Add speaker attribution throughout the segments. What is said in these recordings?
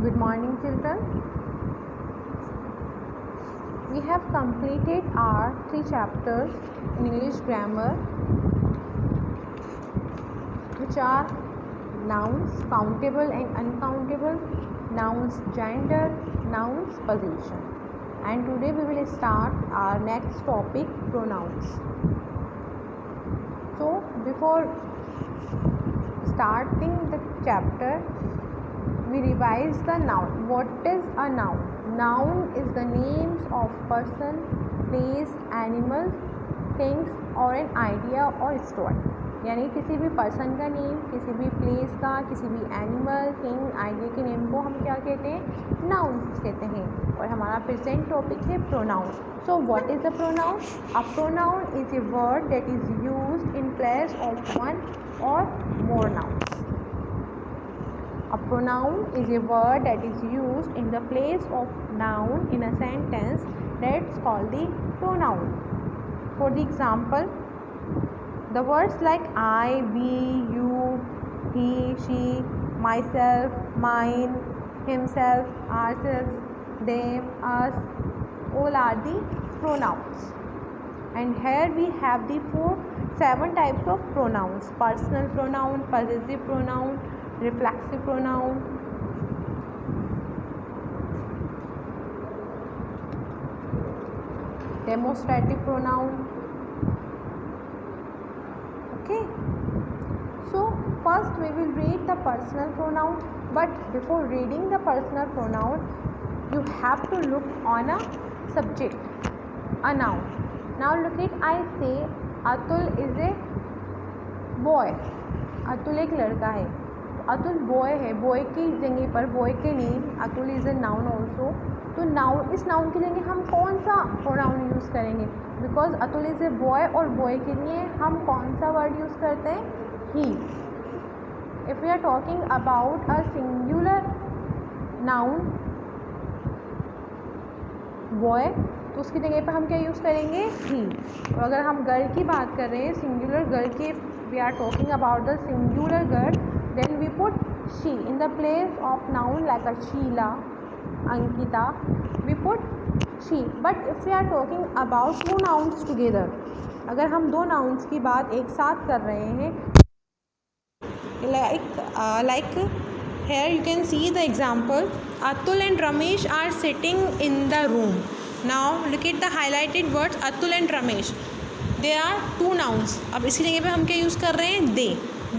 Speaker 1: Good morning, children. We have completed our 3 chapters in English grammar, which are nouns, countable and uncountable, nouns gender, nouns possession. And today we will start our next topic, pronouns. So before starting the chapter, we revise the noun. What is a noun? Noun is the names of person, place, animal, things or an idea or story. यानी किसी भी person का name, किसी भी place का, किसी भी animal, thing, idea के नेम को हम क्या कहते हैं? नाउन्स कहते हैं. और हमारा प्रेजेंट टॉपिक है pronoun. So what is a pronoun? A pronoun is a word that is used in place of one और मोर nouns. A pronoun is a word that is used in the place of noun in a sentence. That's called the pronoun. For the example, the words like I, we, you, he, she, myself, mine, himself, ourselves, them, us, all are the pronouns. And here we have the 7 types of pronouns: personal pronoun, possessive pronoun, reflexive pronoun, demonstrative pronoun. Okay, so first we will read the personal pronoun, but before reading the personal pronoun you have to look on a subject, a noun. Now look it, I say Atul is a boy. Atul एक लड़का है. Atul boy है. Boy की जगह पर boy के name Atul is a noun also. तो noun, इस नाउन की जगह हम कौन सा प्रोनाउन यूज़ करेंगे? Because Atul is a boy और बॉय के लिए हम कौन सा वर्ड यूज़ करते हैं? He. If we are talking about a singular noun boy, तो उसकी जगह पर हम क्या यूज़ करेंगे? ही. और अगर हम गर्ल की बात कर रहे हैं, सिंगुलर गर्ल की, we are talking about the singular girl, then we put she in the place of noun like a Sheila, Ankita, we put she. But if we are talking about 2 nouns together, अगर हम 2 nouns की बात एक साथ कर रहे हैं, like here you can see the example, Atul and Ramesh are sitting in the room. Now look at the highlighted words Atul and Ramesh. There are 2 nouns. अब इसकी जगह पे हम क्या यूज़ कर रहे हैं? they.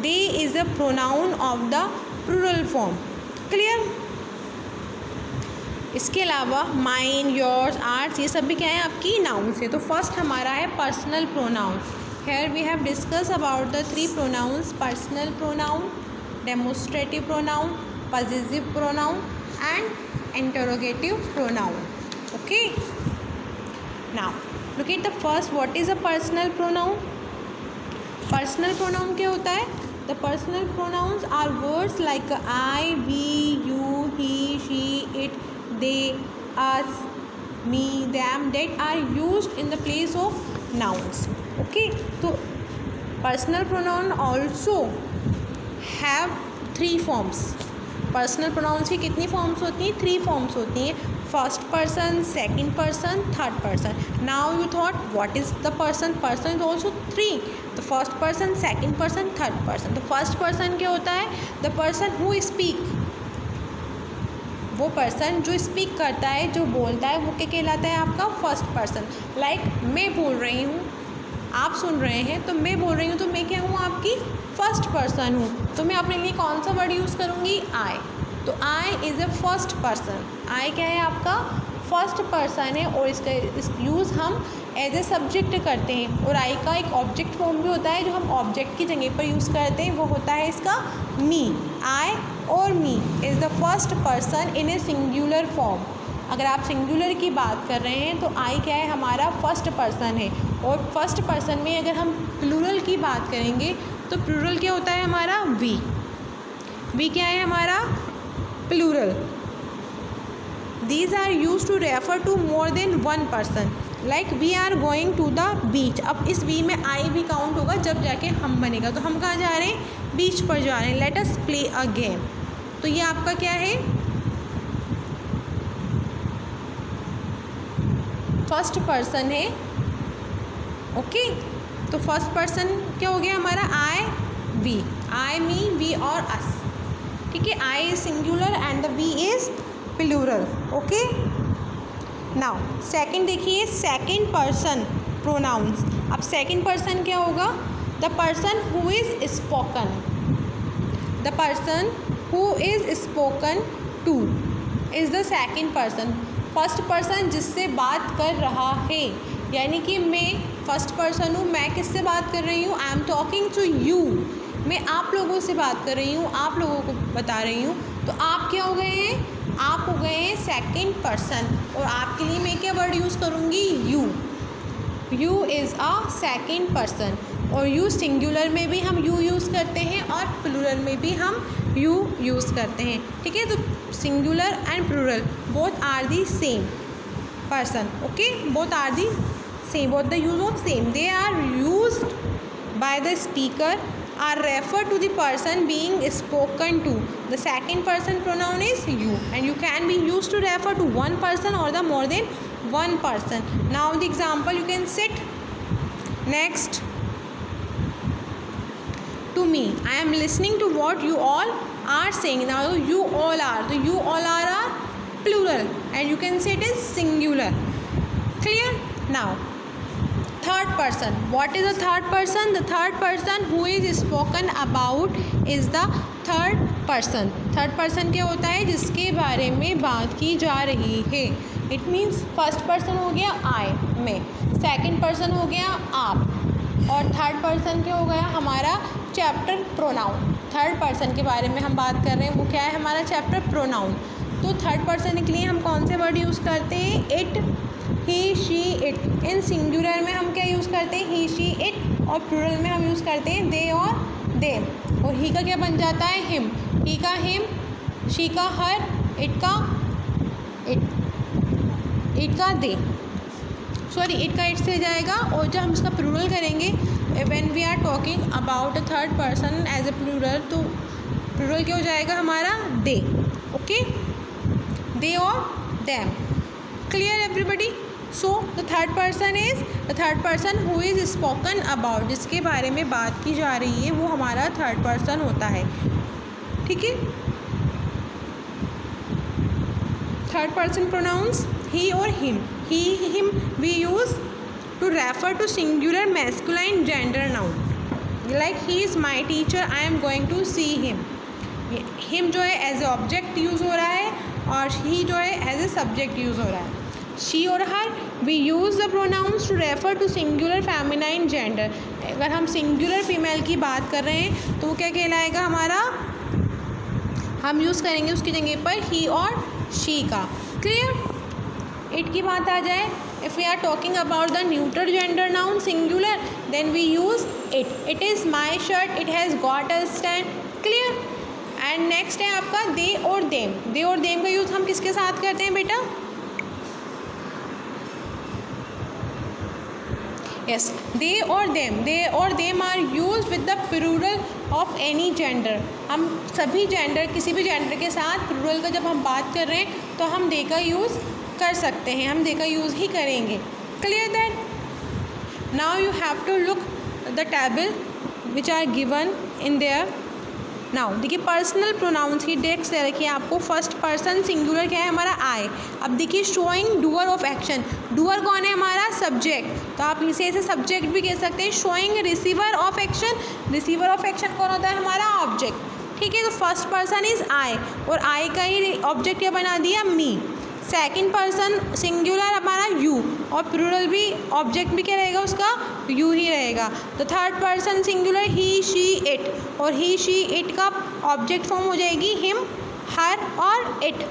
Speaker 1: They is a pronoun of the plural form. Clear? इसके अलावा mine, yours, ours, ये सब भी क्या है? आपकी nouns है. तो फर्स्ट हमारा है personal pronoun. Here we have discussed about the 3 pronouns: personal pronoun, demonstrative pronoun, possessive pronoun and interrogative pronoun. Okay? Now look at the first. What is a personal pronoun? Personal pronoun क्या होता है? The personal pronouns are words like I, we, you, he, she, it, they, us, me, them, that are used in the place of nouns. Okay, तो personal pronoun also have 3 forms. Personal pronouns की कितनी forms होती हैं? 3 forms होती हैं. First person, second person, third person. Now you thought what is the person? Person is also 3. तो first person, second person, third person. तो first person क्या होता है? The person who speak. वो पर्सन जो स्पीक करता है, जो बोलता है, वो क्या कहलाता है? आपका फर्स्ट पर्सन. लाइक मैं बोल रही हूँ, आप सुन रहे हैं, तो मैं बोल रही हूँ, तो मैं क्या हूँ? आपकी फर्स्ट पर्सन हूँ. तो मैं अपने लिए कौन सा वर्ड यूज़ करूँगी? आई. तो I is a first person. आई क्या है? आपका फर्स्ट पर्सन है. और इसका यूज़ हम एज ए सब्जेक्ट करते हैं. और आई का एक ऑब्जेक्ट फॉर्म भी होता है जो हम ऑब्जेक्ट की जगह पर यूज़ करते हैं. वो होता है इसका मी. आई और me is the first person in a singular form. अगर आप सिंगुलर की बात कर रहे हैं तो आई क्या है? हमारा फर्स्ट पर्सन है. और फर्स्ट पर्सन में अगर हम प्लूरल की बात करेंगे तो प्लूरल क्या होता है हमारा? वी. वी क्या है हमारा? Plural. These are used to refer to more than one person. Like we are going to the beach. अब इस वी में आई भी काउंट होगा जब जाके हम बनेगा. तो हम कहाँ जा रहे हैं? बीच पर जा रहे हैं. Let us play a game. तो ये आपका क्या है? फर्स्ट पर्सन है। ओके, तो फर्स्ट पर्सन क्या हो गया हमारा? आई, वी, आई, मी, वी और अस। ठीक है, I is singular and the we is plural. Okay, now second देखिए, सेकंड पर्सन प्रोनाउंस। अब सेकंड पर्सन क्या होगा? The person who is spoken, the person who is spoken to is the second person. First person जिससे बात कर रहा है, यानी कि मैं फर्स्ट पर्सन हूँ, मैं किससे बात कर रही हूँ? I am talking to you, मैं आप लोगों से बात कर रही हूँ, आप लोगों को बता रही हूँ। तो आप क्या हो गए हैं? आप हो गए हैं सेकंड पर्सन। और आपके लिए मैं क्या वर्ड यूज़ करूँगी? You. You is a second person. और यू सिंगुलर में भी हम यू यूज़ करते हैं और प्लूरल में भी हम यू यूज़ करते हैं। ठीक है, तो singular and plural both are the same person. Okay, both are the same, both the use of same, they are used by the speaker, are referred to the person being spoken to. The second person pronoun is you, and you can be used to refer to one person or the more than one person. Now the example, you can sit next to me, I am listening to what you all are saying. Now you all are, the you all are plural and you can say it is singular. Clear? Now third person. What is the third person? The third person who is spoken about is the third person. Third person क्या होता है? जिसके बारे में बात की जा रही है. It means first person हो गया I, मैं, second person हो गया आप, और थर्ड पर्सन क्या हो गया हमारा? Chapter pronoun. थर्ड पर्सन के बारे में हम बात कर रहे हैं, वो क्या है हमारा? Chapter pronoun. तो थर्ड पर्सन के लिए हम कौन से वर्ड यूज़ करते हैं? It, he, she, it. In singular में हम क्या यूज़ करते हैं? ही, शी, इट. और प्लूरल में हम यूज़ करते हैं दे और देम. और ही का क्या बन जाता है? हिम. ही का हिम, शी का हर, इट का इट, इट का दे, सॉरी इट का इट से जाएगा. और जब हम इसका प्लूरल करेंगे, when we are talking about a third person as a plural, तो प्लूरल क्या हो जाएगा हमारा? They. Okay, they or them. Clear everybody? So the third person is the third person who is spoken about, जिसके बारे में बात की जा रही है, वो हमारा थर्ड पर्सन होता है. ठीक है, third person pronouns he or him. He, him we use to refer to singular masculine gender noun. Like he is my teacher, I am going to see him. him जो है as a object use हो रहा है और ही जो है as a subject use हो रहा है. शी और her we use the pronouns to refer to singular feminine gender. अगर हम सिंगुलर फीमेल की बात कर रहे हैं तो वो क्या कहलाएगा हमारा? हम यूज़ करेंगे उसकी जगह पर ही और शी का. क्लियर? इट की बात आ जाए, if we are talking about the neutral gender noun singular, then we use it. It is my shirt, it has got a stand. Clear? And next है आपका दे और देम. दे और them का use हम किसके साथ करते हैं बेटा? यस, दे और देम. दे और them are use with the plural of any gender. हम सभी जेंडर, किसी भी जेंडर के साथ प्लूरल का जब हम बात कर रहे हैं तो हम दे का यूज़ कर सकते हैं, हम दे का यूज़ ही करेंगे. Clear that? Now you have to look the table which are given in there. Now देखिए पर्सनल प्रोनाउंस की डेस्क दे रखी है आपको. फर्स्ट पर्सन सिंगुलर क्या है हमारा? आई. अब देखिए showing doer of action. Doer कौन है हमारा? सब्जेक्ट. तो आप इसे सब्जेक्ट भी कह सकते हैं. Showing receiver of action. Receiver of action कौन होता है हमारा? ऑब्जेक्ट. ठीक है, तो फर्स्ट पर्सन इज आई और आई का ही ऑब्जेक्ट क्या बना दिया? मी. सेकंड पर्सन सिंगुलर हमारा यू और प्लूरल भी ऑब्जेक्ट भी क्या रहेगा उसका? यू ही रहेगा. तो third person singular he, she, it. और ही, शी, इट का ऑब्जेक्ट फॉर्म हो जाएगी हिम, हर और इट.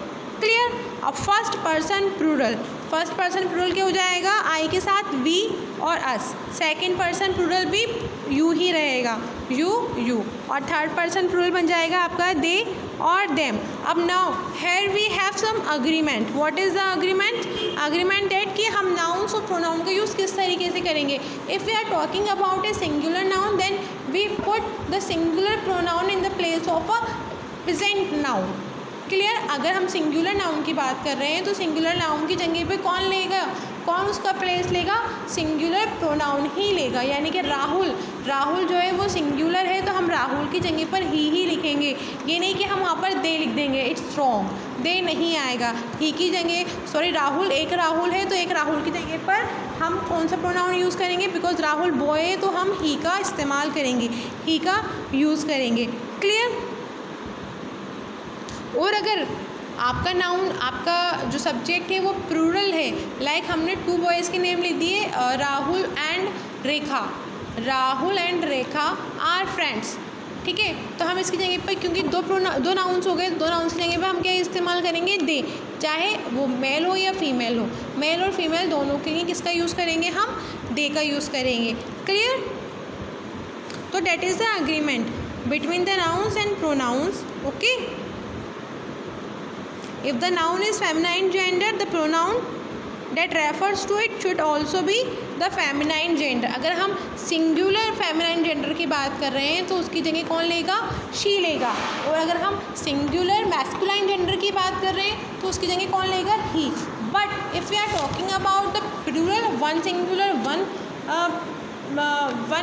Speaker 1: क्लियर? अब first person plural. First person plural क्या हो जाएगा? आई के साथ वी और अस. सेकंड पर्सन प्लूरल भी यू ही रहेगा, यू, यू. और थर्ड पर्सन प्लूरल बन जाएगा आपका दे और देम. अब now here we have some agreement. What is the agreement? Agreement that कि हम नाउन्स और प्रोनाउन का यूज़ किस तरीके से करेंगे. If we are talking about a singular noun, then we put the singular pronoun in the place of a present noun. Clear. अगर हम सिंगुलर नाउन की बात कर रहे हैं तो सिंगुलर नाउन की जगह पे कौन लेगा, कौन उसका प्लेस लेगा, सिंगुलर प्रोनाउन ही लेगा। यानी कि राहुल, राहुल जो है वो सिंगुलर है तो हम राहुल की जगह पर ही लिखेंगे। ये नहीं कि हम वहाँ पर दे लिख देंगे, इट्स रॉन्ग, दे नहीं आएगा। ही की जगह, सॉरी राहुल, एक राहुल है तो एक राहुल की जगह पर हम कौन सा प्रोनाउन यूज़ करेंगे, बिकॉज राहुल बॉय है तो हम ही का इस्तेमाल करेंगे, ही का यूज़ करेंगे। क्लियर। और अगर आपका नाउन, आपका जो सब्जेक्ट है वो प्लूरल है, लाइक हमने 2 बॉयज़ के नेम लिख दिए, Rahul and Rekha, Rahul and Rekha are friends, ठीक है। तो हम इसकी जगह पर, क्योंकि दो नाउन्स हो गए, दो नाउन्स की जगह पर हम क्या इस्तेमाल करेंगे, दे, चाहे वो मेल हो या फीमेल हो, मेल और फीमेल दोनों के लिए किसका यूज़ करेंगे, हम दे का यूज़ करेंगे। क्लियर। तो that is the agreement between the nouns and pronouns. Okay. If the noun is feminine gender, the pronoun that refers to it should also be the feminine gender. अगर हम singular feminine gender की बात कर रहे हैं तो उसकी जगह कौन लेगा, she लेगा। और अगर हम singular masculine gender की बात कर रहे हैं तो उसकी जगह कौन लेगा, he. But if we are talking about the plural, one singular, one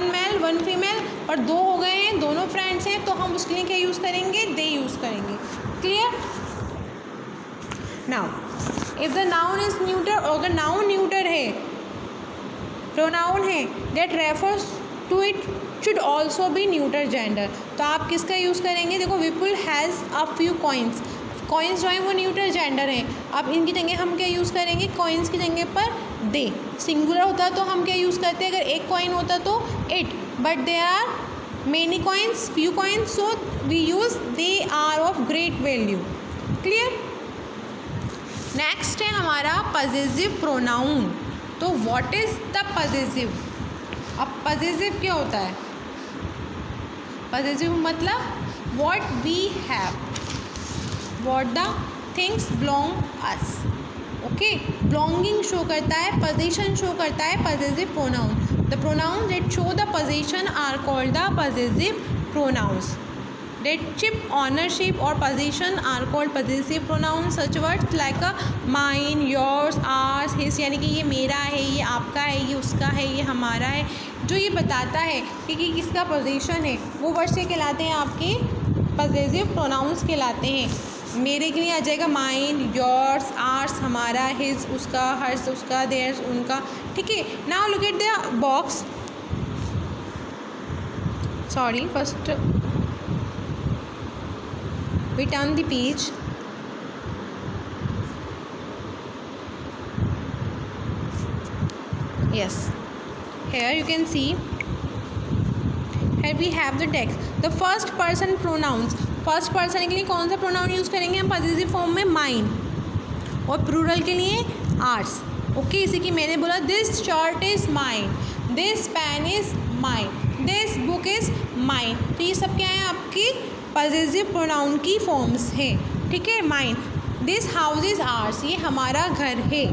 Speaker 1: male, one female, और दो हो गए हैं, दोनों फ्रेंड्स हैं, तो हम उसके लिए क्या यूज़ करेंगे, they यूज़ करेंगे। Clear. Now if the noun is neuter, और अगर नाउन न्यूटर है, प्रोनाउन है, that refers to it should also be neuter gender, तो आप किसका यूज़ करेंगे। देखो Vipul has a few coins, coins जो हैं वो न्यूटर जेंडर हैं। अब इनकी जगह हम क्या यूज़ करेंगे, कॉइन्स की जगह पर दे। सिंगुलर होता तो हम क्या यूज़ करते हैं, अगर एक कॉइन होता तो it, but there are many coins, few coins, so we use they are of great value. Clear. Next है हमारा पजेसिव प्रोनाउन। तो व्हाट इज़ द पजेसिव। अब पजेसिव क्या होता है, पजेसिव मतलब what we have, what the things belong us. Okay, belonging show करता है, पोजीशन शो करता है possessive pronoun. The pronoun that show the position are called the possessive pronouns. That ownership or position are called possessive pronouns. Such words like mine, yours, ours, his, यानी कि ये मेरा है, ये आपका है, ये उसका है, ये हमारा है, जो ये बताता है कि किसका पोजीशन है, वो वर्ड से कहलाते हैं आपके possessive pronouns कहलाते हैं। मेरे के लिए आ जाएगा माइन, योर्स, आर्स हमारा, हिज उसका, हर्स उसका, देयर्स उनका, ठीक है। Now look at the box, sorry first we turn the page. Yes, here you can see, here we have the text. The first person pronouns, first person के लिए कौन सा प्रोनाउन यूज़ करेंगे हम, पॉजिटिव फॉर्म में mine, और plural के लिए आर्स। ओके, इसी की मैंने बोला this shirt is mine, this pen is mine, this book is mine. तो ये सब क्या है आपकी पॉजिटिव प्रोनाउन की फॉर्म्स हैं, ठीक है। Mine, this house is ours, ये हमारा घर है।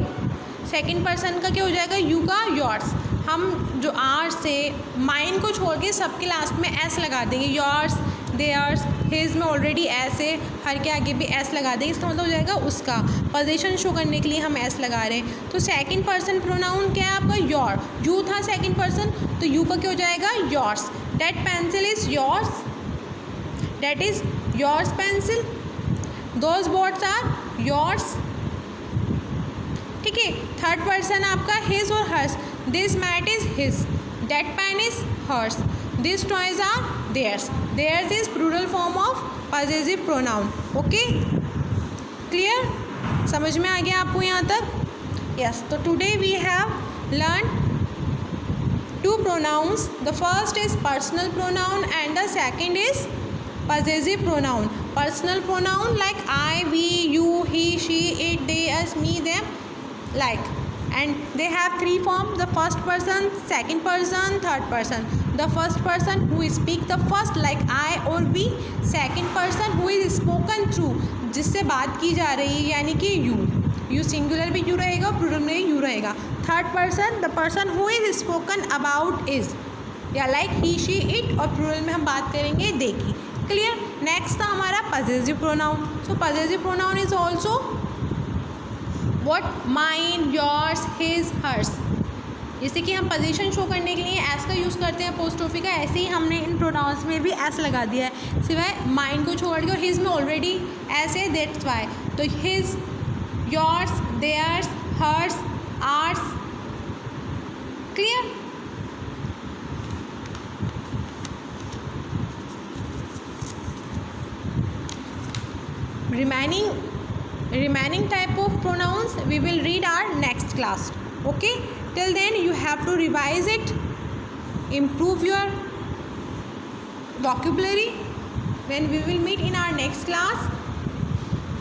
Speaker 1: सेकंड पर्सन का क्या हो जाएगा, यू का योर्स। हम जो आर्स से माइन को छोड़ के सबके लास्ट में एस लगा देंगे, योर्स, देयर्स, हिज में ऑलरेडी एस है, हर के आगे भी एस लगा देंगे, इसका मतलब हो जाएगा उसका। पोजीशन शो करने के लिए हम एस लगा रहे हैं। तो सेकंड पर्सन प्रोनाउन क्या है आपका, योर, यू था सेकंड पर्सन, तो यू का क्या हो जाएगा, yours. That pencil is yours, that is yours pencil, those boards are yours, ठीक है। थर्ड पर्सन आपका हिज और hers, this mat is his, that pen is hers, this toys are theirs, theirs is plural form of positive pronoun. Okay, clear, समझ में आ गया आपको यहाँ तक। यस, तो today we have learn two pronouns. The first is personal pronoun and the second is possessive pronoun. Personal pronoun like I, we, you, he, she, it, they, us, me, them, like, and they have three forms: the first person, second person, third person. The first person who speak the first like I or we, second person who is spoken through, जिससे बात की जा रही है यानी कि you, you singular भी you रहेगा, प्लूरल में यू रहेगा। Third person, the person who is spoken about is, या लाइक ही, शी, इट, और प्लूरल में हम बात करेंगे दे की। क्लियर. नेक्स्ट था हमारा possessive pronoun. So possessive pronoun is also what, mine, yours, his, hers. जैसे कि हम पोजीशन शो करने के लिए एस का यूज़ करते हैं अपोस्ट्रोफी का, ऐसे ही हमने इन प्रोनाउंस में भी एस लगा दिया है सिवाय माइन को छोड़ के, और हिज में ऑलरेडी एस है, दैट्स वाई. तो his, yours, theirs, hers, ours. Clear. remaining type of pronouns we will read our next class. Okay, till then you have to revise it, improve your vocabulary. When we will meet in our next class,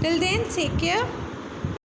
Speaker 1: till then take care.